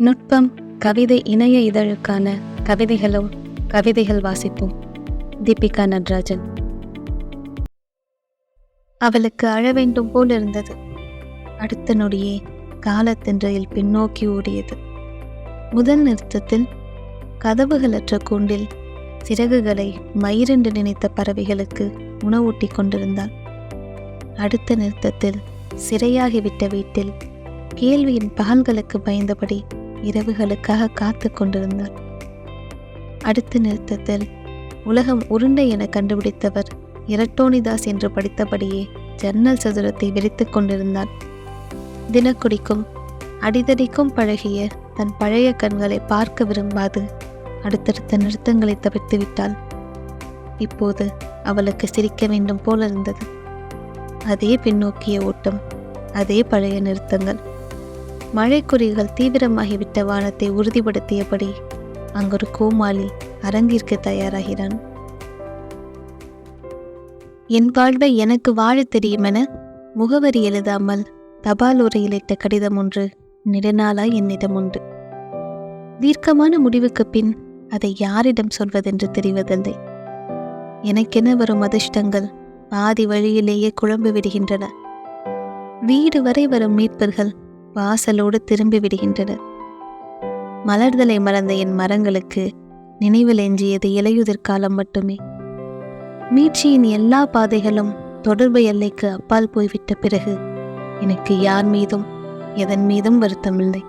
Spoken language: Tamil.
நுட்பம் கவிதை இணைய இதழுக்கான கவிதைகள் வாசிப்போம். தீபிகா நடராஜன். அவளுக்கு அழ வேண்டும் போல் இருந்தது. அடுத்த நொடியே காலத்தின்றையில் பின்னோக்கி ஓடியது. முதல் நிறுத்தத்தில் கதவுகளற்ற கூண்டில் சிறகுகளை மயிரென்று நினைத்த பறவைகளுக்கு உணவூட்டி கொண்டிருந்தாள். அடுத்த நிறுத்தத்தில் சிறையாகிவிட்ட வீட்டில் கேள்வியின் பகல்களுக்கு பயந்தபடி இரவுகளுக்காக காத்து கொண்டிருந்தாள். அடுத்த நிறுத்தத்தில் உலகம் உருண்டை என கண்டுபிடித்தவர் இரட்டோனிதாஸ் என்று படித்தபடியே ஜன்னல் சதுரத்தை விரித்து கொண்டிருந்தாள். தினக்குடிக்கும் அடிதடிக்கும் பழகிய தன் பழைய கண்களை பார்க்க விரும்பாது அடுத்தடுத்த நிறுத்தங்களை தவிர்த்து விட்டாள். இப்போது அவளுக்கு சிரிக்க வேண்டும் போல இருந்தது. அதே பின்னோக்கிய ஓட்டம், அதே பழைய நிறுத்தங்கள். மழைக்குறிகள் தீவிரமாகிவிட்ட வானத்தை உறுதிப்படுத்தியபடி அங்கொரு கோமாளி அரங்கிற்கு தயாராகிறான். என் வாழ்வை எனக்கு வாழ தெரியுமென முகவரி எழுதாமல் தபால் உரையிலிட்ட கடிதம் ஒன்று நெடுநாளாய் என்னிடம் உண்டு. தீர்க்கமான முடிவுக்கு பின் அதை யாரிடம் சொல்வதென்று தெரிவதில்லை. எனக்கென வரும் அதிர்ஷ்டங்கள் பாதி வழியிலேயே குழம்பு விடுகின்றன. வீடு வரை வரும் மீட்பர்கள் வாசலோடு திரும்பி விடுகின்றனர். மலர்தலை மறந்த என் மரங்களுக்கு நினைவில் எஞ்சியது இலையுதிர் காலம் மட்டுமே. மீட்சியின் எல்லா பாதைகளும் தொடர்பு எல்லைக்கு அப்பால் போய்விட்ட பிறகு எனக்கு யார் மீதும் எதன் மீதும் வருத்தமில்லை.